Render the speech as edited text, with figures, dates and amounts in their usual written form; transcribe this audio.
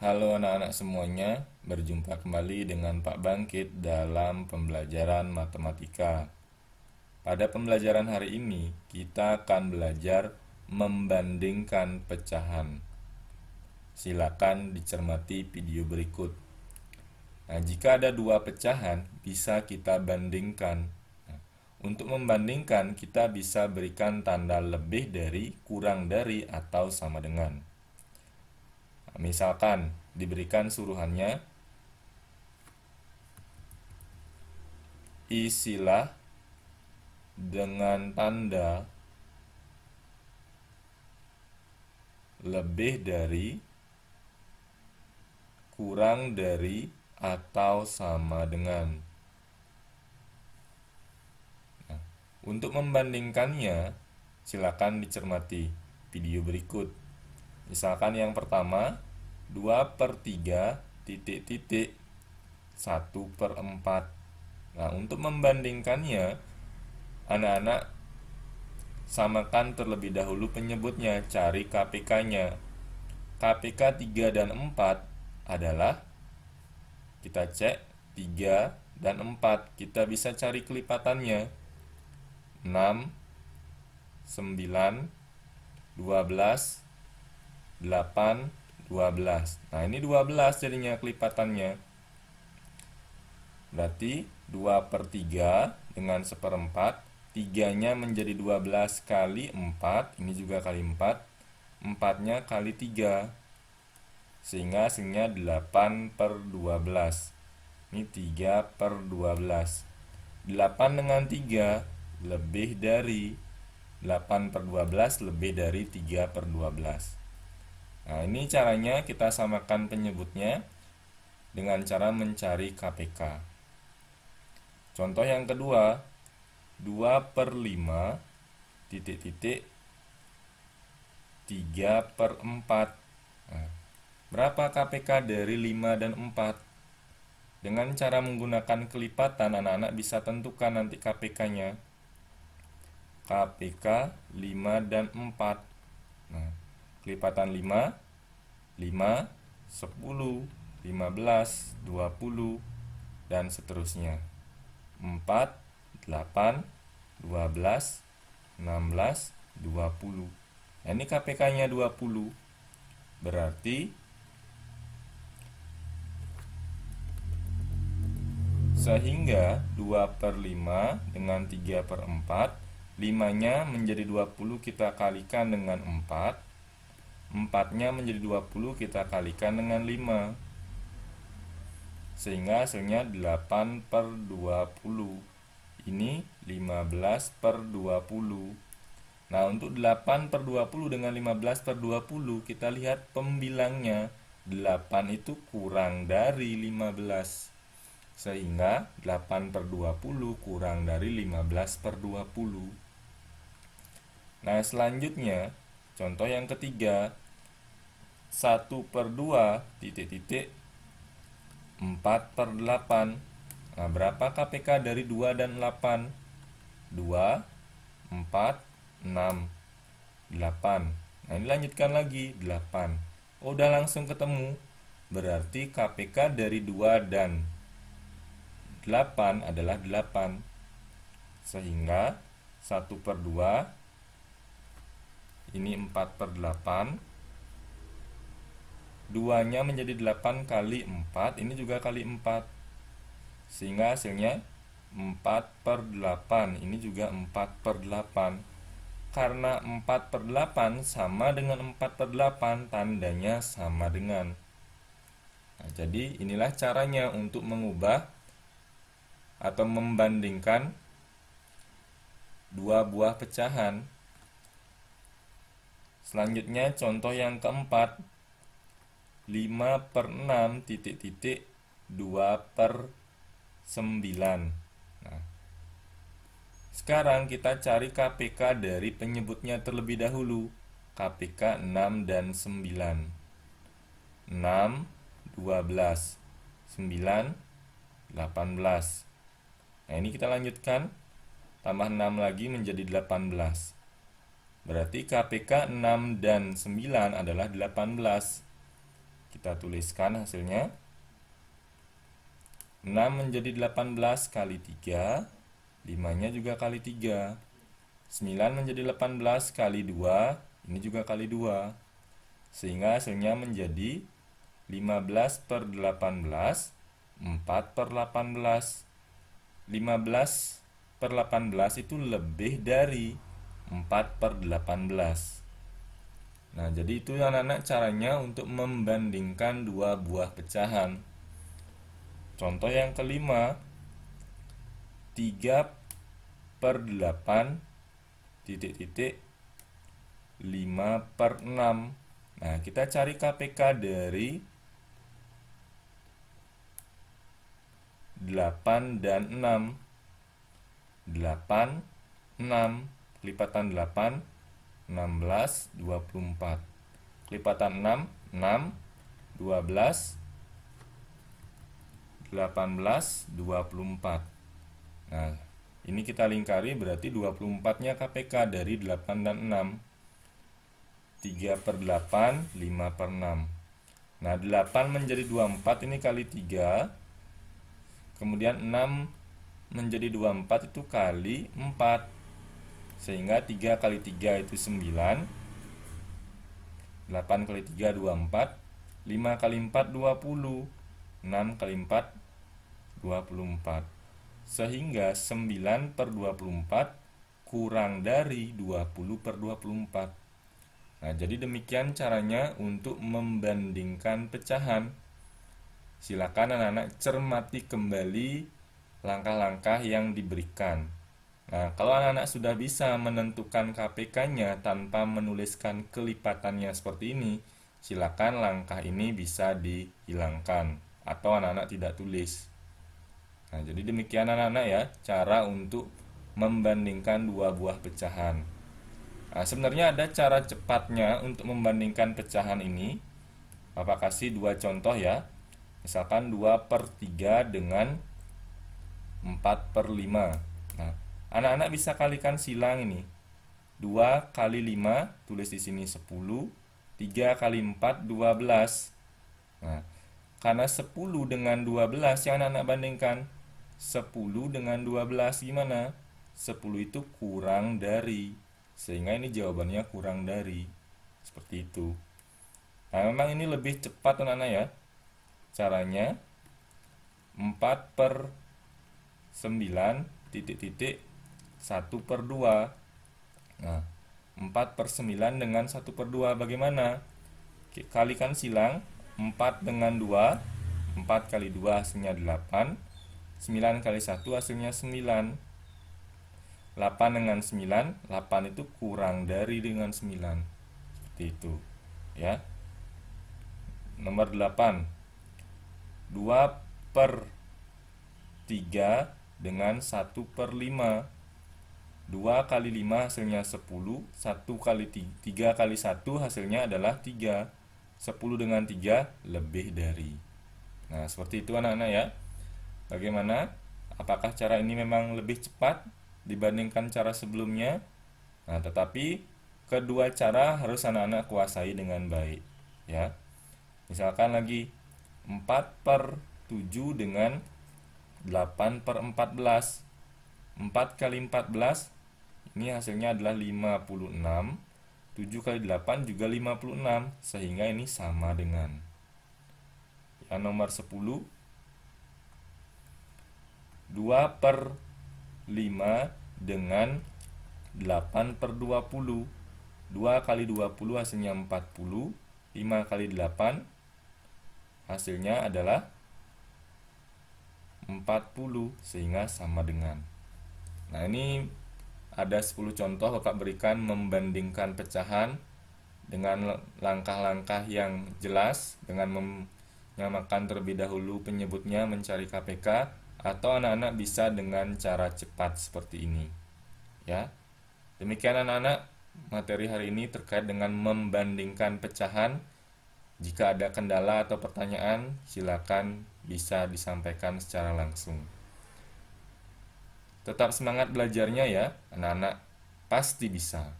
Halo anak-anak semuanya, berjumpa kembali dengan Pak Bangkit dalam pembelajaran matematika. Pada pembelajaran hari ini, kita akan belajar membandingkan pecahan. Silakan dicermati video berikut. Nah, jika ada dua pecahan, bisa kita bandingkan. Nah, untuk membandingkan, kita bisa berikan tanda lebih dari, kurang dari, atau sama dengan. Nah, misalkan diberikan suruhannya, isilah dengan tanda lebih dari, kurang dari, atau sama dengan. Nah, untuk membandingkannya, silakan dicermati video berikut. Misalkan yang pertama, 2/3 titik titik 1/4. Nah, untuk membandingkannya, anak-anak samakan terlebih dahulu penyebutnya, cari KPK-nya. KPK 3 dan 4 adalah, kita cek 3 dan 4, kita bisa cari kelipatannya. 6, 9, 12, 8, 12. Nah, ini 12 jadinya kelipatannya. Berarti 2/3 dengan 1/4, 3-nya menjadi 12 kali 4, ini juga kali 4, 4-nya kali 3, sehingga hasilnya 8/12. Ini 3/12. 8 dengan 3 lebih dari 8/12, lebih dari 3/12. Nah, ini caranya kita samakan penyebutnya dengan cara mencari KPK. Contoh yang kedua, 2/5 titik titik 3/4. Nah, berapa KPK dari 5 dan 4? Dengan cara menggunakan kelipatan, anak-anak bisa tentukan nanti KPK-nya. KPK 5 dan 4. Nah, kelipatan 5, 5, 10, 15, 20, dan seterusnya. 4, 8, 12, 16, 20. Nah, ini KPK-nya 20. Berarti sehingga 2/5 dengan 3/4, 5-nya menjadi 20, kita kalikan dengan 4. 4-nya menjadi 20, kita kalikan dengan 5. Sehingga hasilnya 8/20. Ini 15/20. Nah, untuk 8/20 dengan 15/20, kita lihat pembilangnya. 8 itu kurang dari 15. Sehingga 8/20 kurang dari 15/20. Nah, selanjutnya, contoh yang ketiga, 1/2 titik titik 4/8. Nah, berapa KPK dari 2 dan 8? 2, 4, 6, 8. Nah, ini lanjutkan lagi, 8. Oh, udah langsung ketemu. Berarti KPK dari 2 dan 8 adalah 8. Sehingga 1/2, ini 4/8. 2-nya menjadi 8 kali 4, ini juga kali 4. Sehingga hasilnya 4/8, ini juga 4/8. Karena 4/8 sama dengan 4/8, tandanya sama dengan. Nah, jadi inilah caranya untuk mengubah atau membandingkan dua buah pecahan. Selanjutnya contoh yang keempat, 5/6 titik titik 2/9. Nah, sekarang kita cari KPK dari penyebutnya terlebih dahulu. KPK 6 dan 9. 6, 12, 9, 18. Nah, ini kita lanjutkan. Tambah 6 lagi menjadi 18. Berarti KPK 6 dan 9 adalah 18. Kita tuliskan hasilnya. 6 menjadi 18 kali 3, 5-nya juga kali 3. 9 menjadi 18 kali 2, ini juga kali 2. Sehingga hasilnya menjadi 15 per 18, 4 per 18. 15 per 18 itu lebih dari 4 per 18. Nah, jadi itu anak-anak caranya untuk membandingkan dua buah pecahan. Contoh yang kelima, 3 per 8 titik-titik 5 per 6. Nah, kita cari KPK dari 8 dan 6. 8, 6, kelipatan 8, 16, 24. Kelipatan 6, 6, 12, 18, 24. Nah, ini kita lingkari berarti 24-nya KPK dari 8 dan 6. 3 per 8, 5 per 6. Nah, 8 menjadi 24 ini kali 3. Kemudian 6 menjadi 24 itu kali 4. Sehingga 3 kali 3 itu 9. 8 kali 3 24. 5 kali 4 20. 6 kali 4 24. Sehingga 9 per 24 kurang dari 20 per 24. Nah, jadi demikian caranya untuk membandingkan pecahan. Silakan anak-anak cermati kembali langkah-langkah yang diberikan. Nah, kalau anak-anak sudah bisa menentukan KPK-nya tanpa menuliskan kelipatannya seperti ini, silakan langkah ini bisa dihilangkan atau anak-anak tidak tulis. Nah, jadi demikian anak-anak ya, cara untuk membandingkan dua buah pecahan. Nah, sebenarnya ada cara cepatnya untuk membandingkan pecahan ini. Bapak kasih dua contoh ya. Misalkan 2 per 3 dengan 4 per 5. Nah, anak-anak bisa kalikan silang ini. 2 kali 5, tulis di sini 10. 3 kali 4, 12. Nah, karena 10 dengan 12 yang anak-anak bandingkan. 10 dengan 12 gimana? 10 itu kurang dari. Sehingga ini jawabannya kurang dari. Seperti itu. Nah, memang ini lebih cepat anak-anak ya. Caranya 4 per 9 titik-titik 1 per 2. Nah, 4 per 9 dengan 1 per 2 bagaimana? Kalikan silang. 4 dengan 2, 4 kali 2 hasilnya 8. 9 kali 1 hasilnya 9. 8 dengan 9, 8 itu kurang dari dengan 9. Seperti itu ya. Nomor 8, 2 per 3 dengan 1 per 5. 2 kali 5 hasilnya 10. 1 kali 3 kali 1 hasilnya adalah 3. 10 dengan 3 lebih dari. Nah, seperti itu anak-anak ya. Bagaimana? Apakah cara ini memang lebih cepat dibandingkan cara sebelumnya? Nah, tetapi kedua cara harus anak-anak kuasai dengan baik ya. Misalkan lagi 4 per 7 dengan 8 per 14. 4 kali 14 ini hasilnya adalah 56. 7 kali 8 juga 56. Sehingga ini sama dengan. Yang nomor 10, 2 per 5 dengan 8 per 20. 2 kali 20 hasilnya 40. 5 kali 8 hasilnya adalah 40, sehingga sama dengan. Nah, ini ada 10 contoh Bapak berikan membandingkan pecahan dengan langkah-langkah yang jelas, dengan menyamakan terlebih dahulu penyebutnya, mencari KPK, atau anak-anak bisa dengan cara cepat seperti ini ya. Demikian anak-anak materi hari ini terkait dengan membandingkan pecahan. Jika ada kendala atau pertanyaan, silakan bisa disampaikan secara langsung. Tetap semangat belajarnya ya, anak-anak pasti bisa.